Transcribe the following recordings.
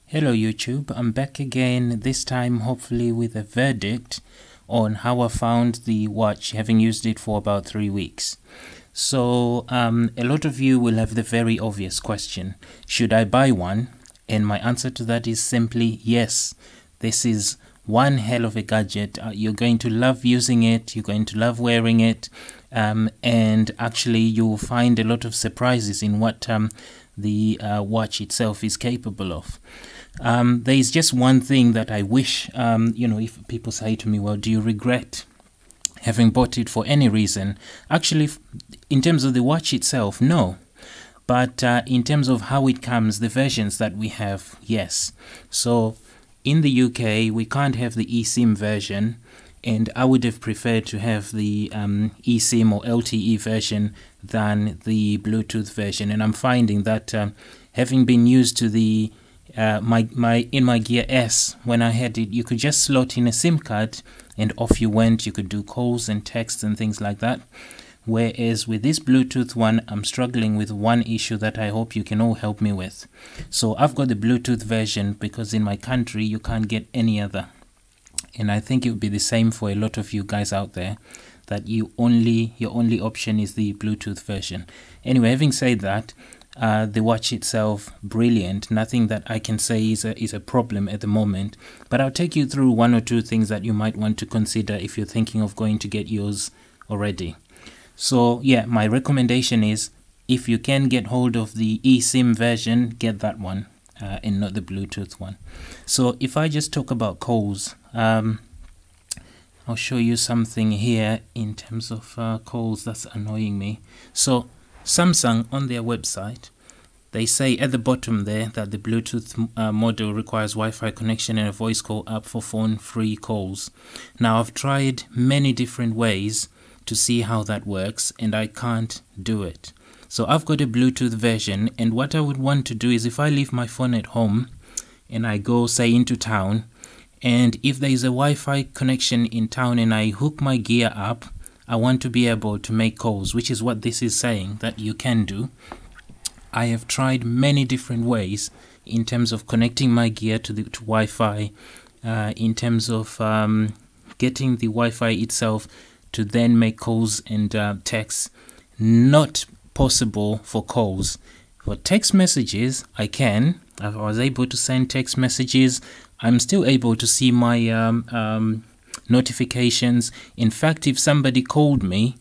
Hello YouTube, I'm back again, this time hopefully with a verdict on how I found the watch, having used it for about 3 weeks. So a lot of you will have the very obvious question, should I buy one? And my answer to that is simply yes. This is one hell of a gadget. You're going to love using it, you're going to love wearing it, and actually you'll find a lot of surprises in what the watch itself is capable of. There is just one thing that I wish, if people say to me, well, do you regret having bought it for any reason? Actually, in terms of the watch itself, no. But in terms of how it comes, the versions that we have, yes. So in the UK, we can't have the eSIM version, and I would have preferred to have the eSIM or LTE version than the Bluetooth version. And I'm finding that having been used to the in my Gear S, when I had it, you could just slot in a SIM card and off you went. You could do calls and texts and things like that. Whereas with this Bluetooth one, I'm struggling with one issue that I hope you can all help me with. So I've got the Bluetooth version because in my country you can't get any other. And I think it would be the same for a lot of you guys out there, that your only option is the Bluetooth version. Anyway, having said that, the watch itself, brilliant. Nothing that I can say is a problem at the moment, but I'll take you through one or two things that you might want to consider if you're thinking of going to get yours already. So yeah, my recommendation is, if you can get hold of the eSIM version, get that one and not the Bluetooth one. So if I just talk about calls, I'll show you something here in terms of calls that's annoying me. So Samsung, on their website, they say at the bottom there that the Bluetooth model requires Wi-Fi connection and a voice call app for phone-free calls. Now, I've tried many different ways to see how that works, and I can't do it. So I've got a Bluetooth version, and what I would want to do is, if I leave my phone at home and I go, say, into town, and if there is a Wi-Fi connection in town and I hook my Gear up, I want to be able to make calls, which is what this is saying that you can do. I have tried many different ways in terms of connecting my Gear to Wi-Fi, in terms of getting the Wi-Fi itself to then make calls and texts. Not possible for calls. For text messages, I was able to send text messages. I'm still able to see my notifications. In fact, if somebody called me,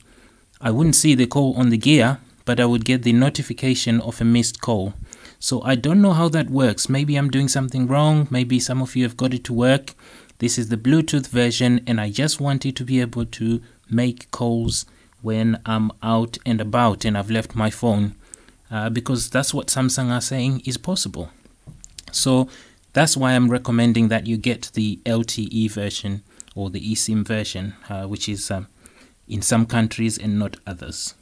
I wouldn't see the call on the Gear, but I would get the notification of a missed call. So I don't know how that works. Maybe I'm doing something wrong. Maybe some of you have got it to work. This is the Bluetooth version, and I just wanted to be able to make calls when I'm out and about and I've left my phone, because that's what Samsung are saying is possible. So that's why I'm recommending that you get the LTE version or the eSIM version, which is in some countries and not others.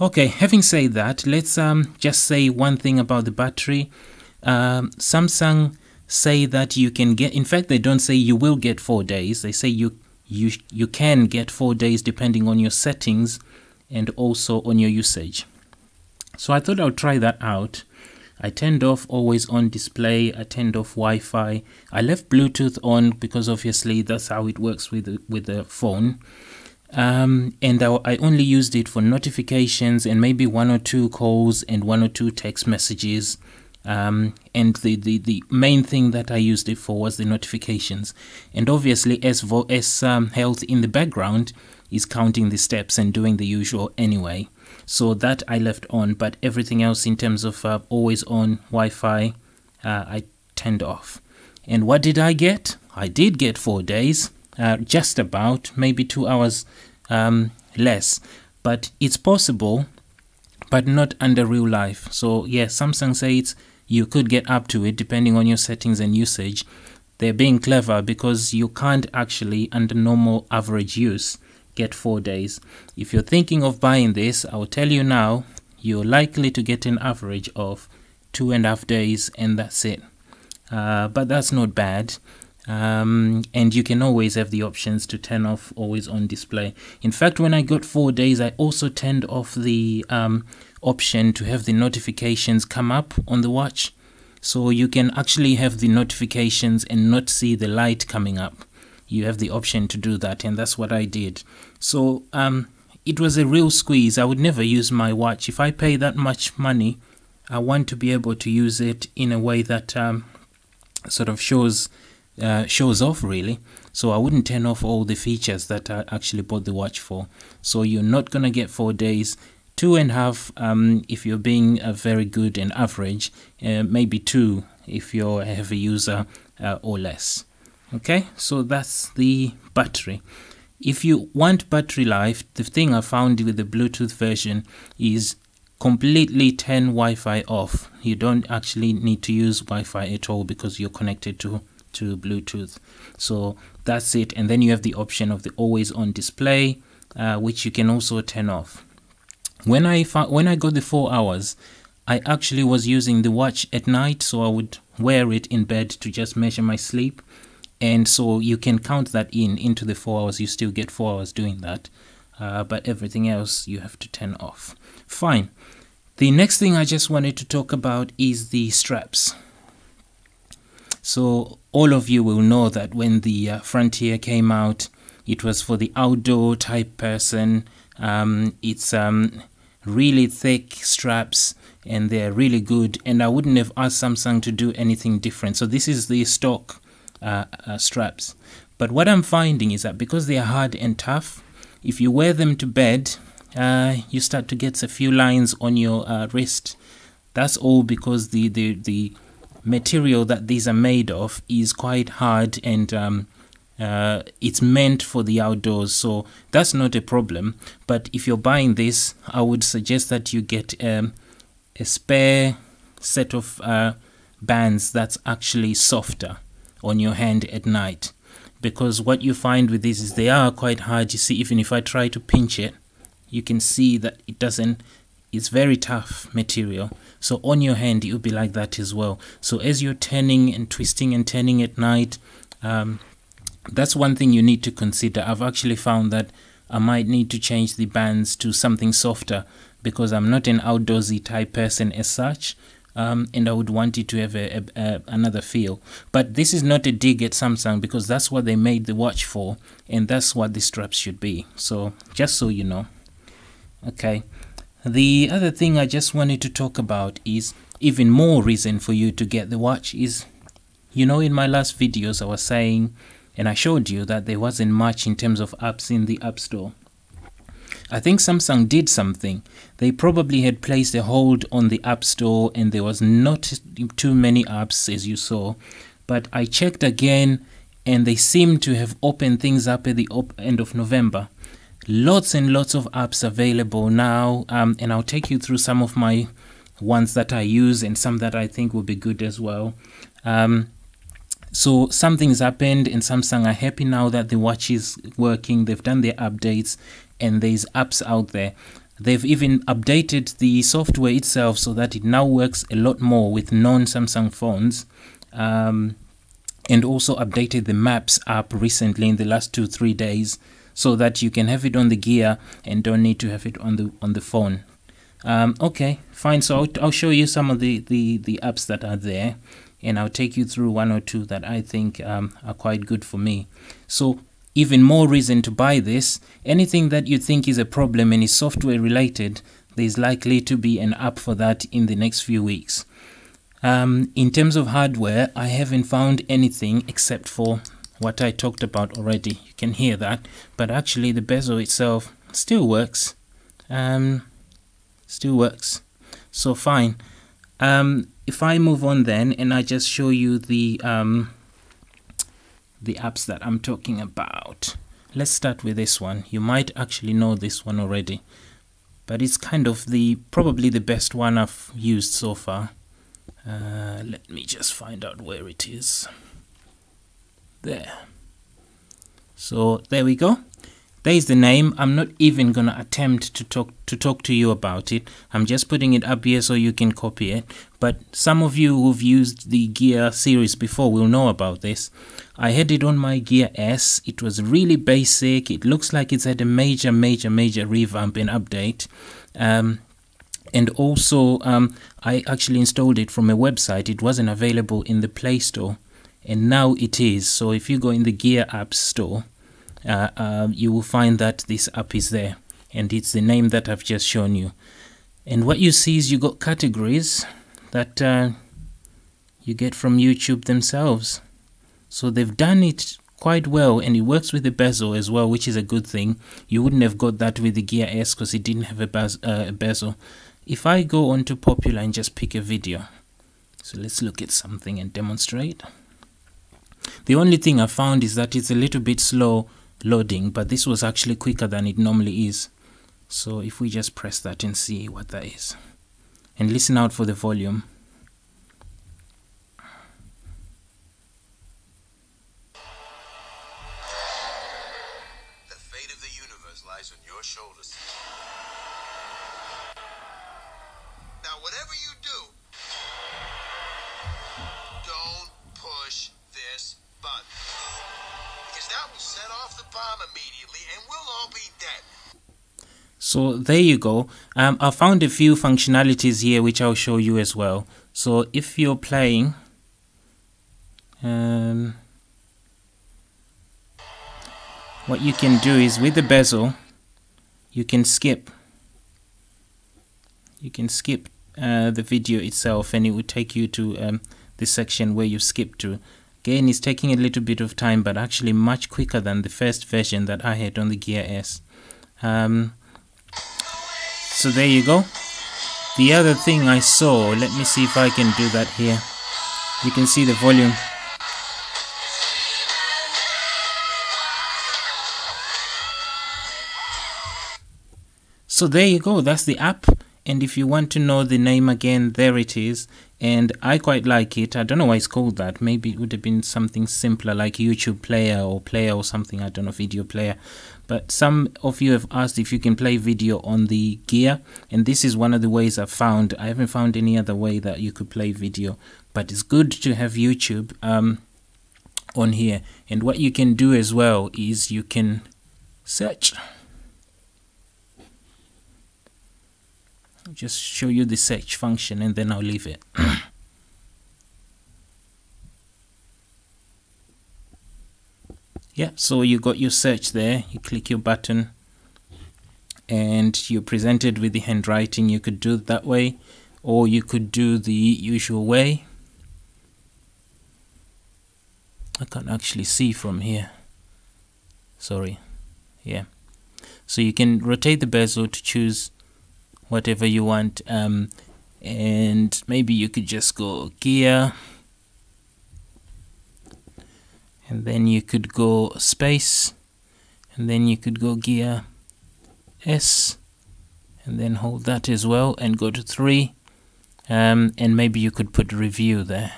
Okay, having said that, let's just say one thing about the battery. Samsung say that you can get, in fact, they don't say you will get 4 days. They say you can get 4 days depending on your settings and also on your usage. So I thought I'll try that out. I turned off always on display, I turned off Wi-Fi. I left Bluetooth on because obviously that's how it works with the phone. And I only used it for notifications and maybe 1 or 2 calls and 1 or 2 text messages. And the main thing that I used it for was the notifications. And obviously S Health in the background is counting the steps and doing the usual anyway. So that I left on, but everything else in terms of always on Wi-Fi, I turned off. And what did I get? I did get 4 days, just about, maybe 2 hours less. But it's possible, but not under real life. So yeah, Samsung says you could get up to it depending on your settings and usage. They're being clever because you can't actually, under normal average use, get 4 days. If you're thinking of buying this, I'll tell you now, you're likely to get an average of 2.5 days, and that's it. But that's not bad. And you can always have the options to turn off always on display. In fact, when I got 4 days, I also turned off the option to have the notifications come up on the watch. So you can actually have the notifications and not see the light coming up. You have the option to do that, and that's what I did. So it was a real squeeze. I would never use my watch. If I pay that much money, I want to be able to use it in a way that sort of shows off, really. So I wouldn't turn off all the features that I actually bought the watch for. So you're not gonna get 4 days, 2.5 if you're being very good and average, maybe 2 if you're a heavy user or less. Okay, so that's the battery. If you want battery life, the thing I found with the Bluetooth version is completely turn Wi-Fi off. You don't actually need to use Wi-Fi at all because you're connected to Bluetooth. So that's it. And then you have the option of the always on display, which you can also turn off. When I got the 4 hours, I actually was using the watch at night, so I would wear it in bed to just measure my sleep. And so you can count that into the 4 hours. You still get 4 hours doing that, but everything else you have to turn off. Fine. The next thing I just wanted to talk about is the straps. So all of you will know that when the Frontier came out, it was for the outdoor type person. It's really thick straps and they're really good, and I wouldn't have asked Samsung to do anything different. So this is the stock straps. But what I'm finding is that because they are hard and tough, if you wear them to bed, you start to get a few lines on your wrist. That's all because the material that these are made of is quite hard, and it's meant for the outdoors, so that's not a problem. But if you're buying this, I would suggest that you get a spare set of bands that's actually softer on your hand at night, because what you find with these is they are quite hard. You see, even if I try to pinch it, you can see that it doesn't, it's very tough material. So on your hand it will be like that as well. So as you're turning and twisting and turning at night, that's one thing you need to consider. I've actually found that I might need to change the bands to something softer because I'm not an outdoorsy type person as such, and I would want it to have another feel. But this is not a dig at Samsung, because that's what they made the watch for, and that's what the straps should be. So just so you know. Okay, the other thing I just wanted to talk about is even more reason for you to get the watch is, you know, in my last videos I was saying, and I showed you that there wasn't much in terms of apps in the App Store. I think Samsung did something. They probably had placed a hold on the App Store and there was not too many apps, as you saw. But I checked again and they seem to have opened things up at the end of November. Lots and lots of apps available now, and I'll take you through some of my ones that I use and some that I think will be good as well. So something's happened and Samsung are happy now that the watch is working. They've done their updates and there's apps out there. They've even updated the software itself so that it now works a lot more with non-Samsung phones, and also updated the Maps app recently in the last 2-3 days so that you can have it on the Gear and don't need to have it on the phone. Okay, fine. So I'll show you some of the apps that are there, and I'll take you through 1 or 2 that I think are quite good for me. So even more reason to buy this. Anything that you think is a problem and is software related, there's likely to be an app for that in the next few weeks. In terms of hardware, I haven't found anything except for what I talked about already. You can hear that, but actually the bezel itself still works. So fine. If I move on then and I just show you the apps that I'm talking about. Let's start with this one. You might actually know this one already, but it's kind of probably the best one I've used so far. Let me just find out where it is. There. So there we go. There's the name. I'm not even gonna attempt to talk to you about it. I'm just putting it up here so you can copy it. But some of you who've used the Gear series before will know about this. I had it on my Gear S. It was really basic. It looks like it's had a major revamp and update. And And also I actually installed it from a website. It wasn't available in the Play Store, and now it is. So if you go in the Gear App Store, you will find that this app is there, and it's the name that I've just shown you. And what you see is you got categories that you get from YouTube themselves. So they've done it quite well, and it works with the bezel as well, which is a good thing. You wouldn't have got that with the Gear S because it didn't have a bezel. If I go on to popular and just pick a video, so let's look at something and demonstrate. The only thing I found is that it's a little bit slow loading, but this was actually quicker than it normally is. So if we just press that and see what that is, and listen out for the volume. The fate of the universe lies on your shoulders. Now, whatever you do, don't push this button, because that will set off the bomb immediately and we'll all be dead. So there you go. I found a few functionalities here which I'll show you as well. So if you're playing, what you can do is with the bezel, you can skip. You can skip the video itself, and it will take you to the section where you skip to. Again, it's taking a little bit of time, but actually much quicker than the first version that I had on the Gear S. So there you go. The other thing I saw, let me see if I can do that here. You can see the volume. So there you go, that's the app. And if you want to know the name again, there it is. And I quite like it. I don't know why it's called that. Maybe it would have been something simpler like YouTube Player or something. I don't know, video player. But some of you have asked if you can play video on the Gear, and this is one of the ways I've found. I haven't found any other way that you could play video, but it's good to have YouTube on here. And what you can do as well is you can search. I'll just show you the search function and then I'll leave it. Yeah, so you got your search there. You click your button and you're presented with the handwriting. You could do it that way, or you could do the usual way. I can't actually see from here. Sorry. Yeah. So you can rotate the bezel to choose whatever you want, and maybe you could just go Gear, and then you could go space, and then you could go Gear S, and then hold that as well and go to 3, and maybe you could put review there,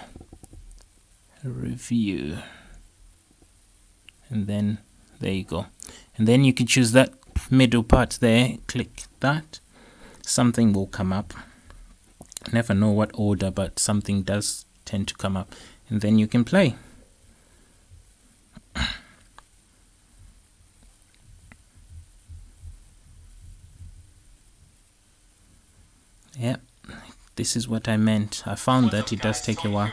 review, and then there you go. And then you can choose that middle part there, click that, something will come up. Never know what order, but something does tend to come up, and then you can play. Yeah, this is what I meant. I found that it does take a while.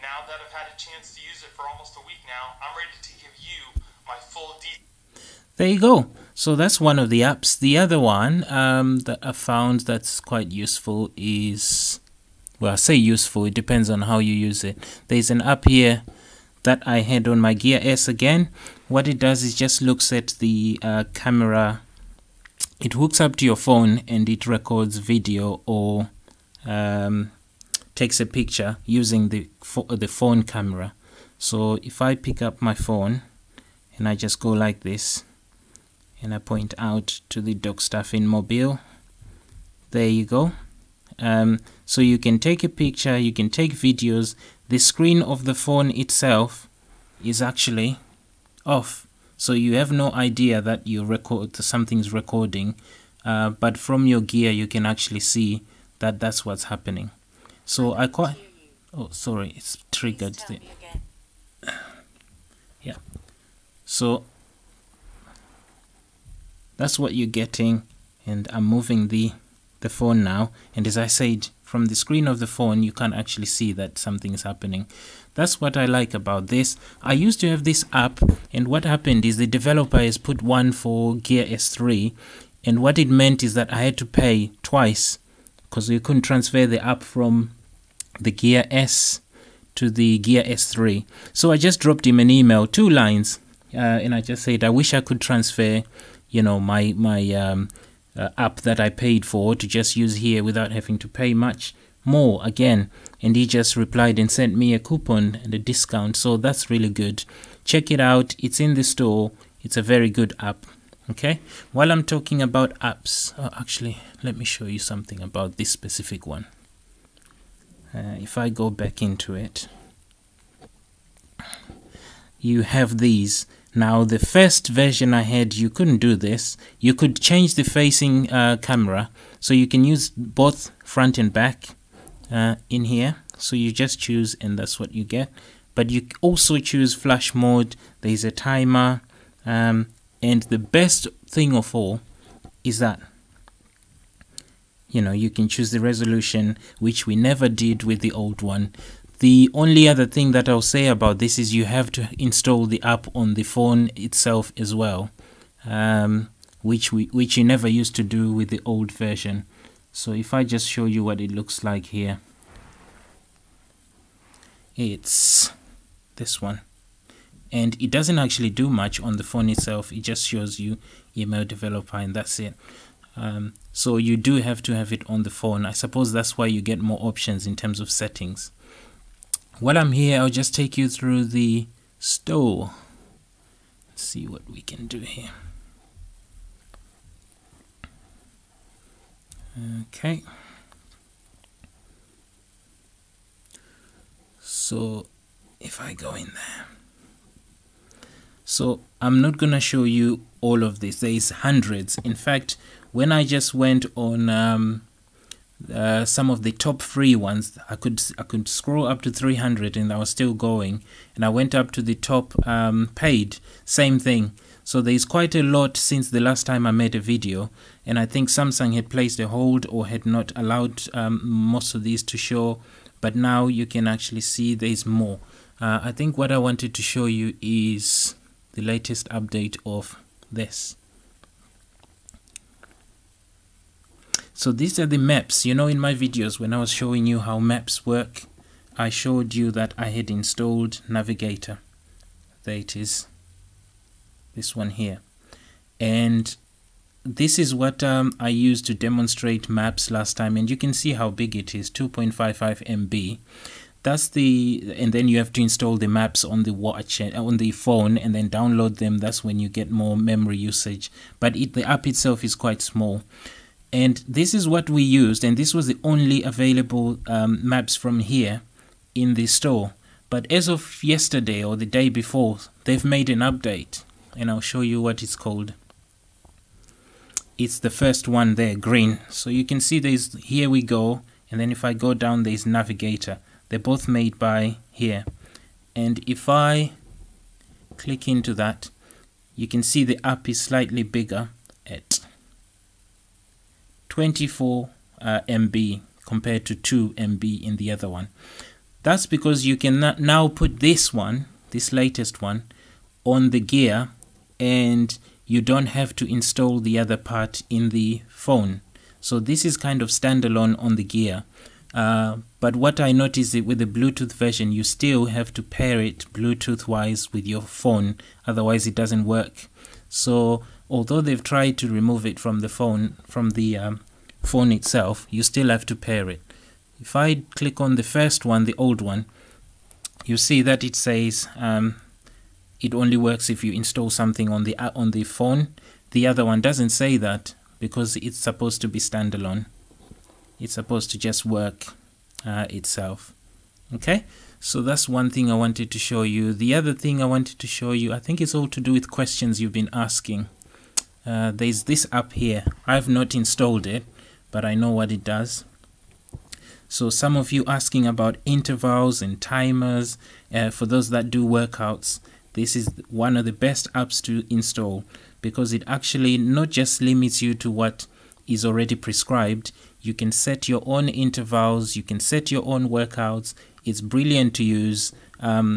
Now that I've had a chance to use it for almost a week now, I'm ready to give you my full details. There you go. So that's one of the apps. The other one that I found that's quite useful is, well, I say useful, it depends on how you use it. There's an app here that I had on my Gear S again. What it does is just looks at the camera. It hooks up to your phone and it records video or takes a picture using the phone camera. So if I pick up my phone and I just go like this and I point out to the DocStuff in Mobile, there you go. So you can take a picture, you can take videos. The screen of the phone itself is actually off, so you have no idea that something's recording, but from your Gear you can actually see that that's what's happening. So I quite, oh sorry, it's triggered the, yeah, so that's what you're getting, and I'm moving the the phone now, and as I said, from the screen of the phone you can actually see that something is happening. That's what I like about this. I used to have this app, and what happened is the developer has put one for Gear S3, and what it meant is that I had to pay twice because you couldn't transfer the app from the Gear S to the Gear S3. So I just dropped him an email, 2 lines, and I just said I wish I could transfer, you know, my app that I paid for to just use here without having to pay much more again. And he just replied and sent me a coupon and a discount. So that's really good. Check it out. It's in the store. It's a very good app. Okay, while I'm talking about apps, actually let me show you something about this specific one. If I go back into it, you have these. Now the first version I had, you couldn't do this. You could change the facing camera, so you can use both front and back in here. So you just choose and that's what you get. But you also choose flash mode. There's a timer, and the best thing of all is that, you know, you can choose the resolution, which we never did with the old one. The only other thing that I'll say about this is you have to install the app on the phone itself as well, which you never used to do with the old version. So if I just show you what it looks like here, it's this one. And it doesn't actually do much on the phone itself. It just shows you email developer and that's it. So you do have to have it on the phone. I suppose that's why you get more options in terms of settings. While I'm here, I'll just take you through the store. Let's see what we can do here. Okay. So if I go in there. So I'm not gonna show you all of this. There is hundreds. In fact, when I just went on some of the top free ones, I could scroll up to 300 and I was still going, and I went up to the top paid, same thing. So there's quite a lot since the last time I made a video, and I think Samsung had placed a hold or had not allowed most of these to show, but now you can actually see there's more. I think what I wanted to show you is the latest update of this. So these are the maps. You know, in my videos when I was showing you how maps work, I showed you that I had installed Navigator. There it is, this one here. And this is what I used to demonstrate maps last time, and you can see how big it is, 2.55 MB. That's and then you have to install the maps on the watch, on the phone, and then download them. That's when you get more memory usage. But the app itself is quite small. And this is what we used, and this was the only available maps from here in the store. But as of yesterday or the day before, they've made an update, and I'll show you what it's called. It's the first one there, green. So you can see there's Here We Go, and then if I go down, there's Navigator. They're both made by here. And if I click into that, you can see the app is slightly bigger at 24 MB compared to 2 MB in the other one. That's because you can now put this one, this latest one, on the Gear, and you don't have to install the other part in the phone. So this is kind of standalone on the Gear. But what I noticed is with the Bluetooth version, you still have to pair it Bluetooth wise with your phone, otherwise it doesn't work. So although they've tried to remove it from the phone, phone itself, you still have to pair it. If I click on the first one, the old one, you see that it says it only works if you install something on the phone. The other one doesn't say that because it's supposed to be standalone. It's supposed to just work itself. Okay, so that's one thing I wanted to show you. The other thing I wanted to show you, I think it's all to do with questions you've been asking. There's this app here. I've not installed it, but I know what it does. So some of you asking about intervals and timers, for those that do workouts, this is one of the best apps to install, because it actually not just limits you to what is already prescribed, You can set your own intervals, you can set your own workouts. It's brilliant to use.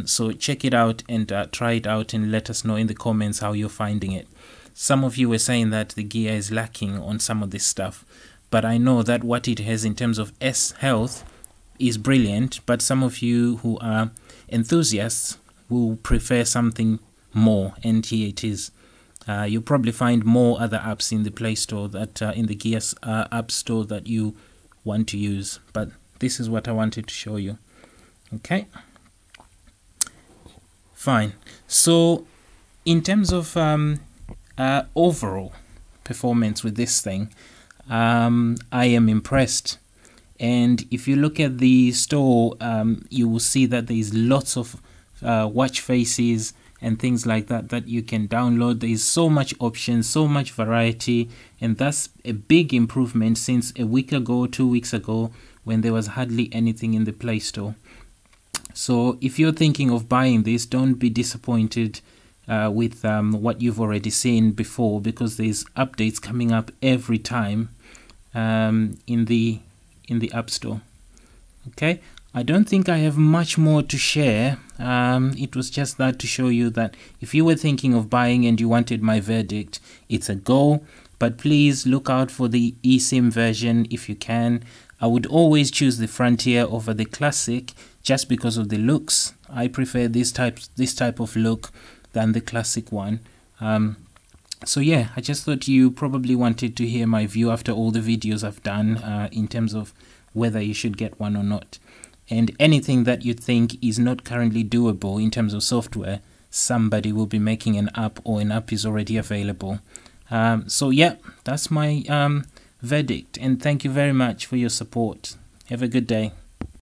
So check it out and try it out and let us know in the comments how you're finding it. Some of you were saying that the gear is lacking on some of this stuff, but I know that what it has in terms of S health is brilliant, but some of you who are enthusiasts will prefer something more, and here it is. You'll probably find more other apps in the Play Store that in the Gear App Store that you want to use, but this is what I wanted to show you. Okay, fine. So in terms of overall performance with this thing, I am impressed. And if you look at the store, you will see that there is lots of watch faces and things like that that you can download. There is so much options, so much variety, and that's a big improvement since a week ago, 2 weeks ago, when there was hardly anything in the Play Store. So if you're thinking of buying this, don't be disappointed with what you've already seen before, because there's updates coming up every time in the App Store. Okay, I don't think I have much more to share. It was just that to show you that if you were thinking of buying and you wanted my verdict, it's a go, but please look out for the eSIM version if you can. I would always choose the Frontier over the Classic just because of the looks. I prefer this type of look than the Classic one. So yeah, I just thought you probably wanted to hear my view after all the videos I've done in terms of whether you should get one or not. And anything that you think is not currently doable in terms of software, somebody will be making an app, or an app is already available. So yeah, that's my verdict, and thank you very much for your support. Have a good day.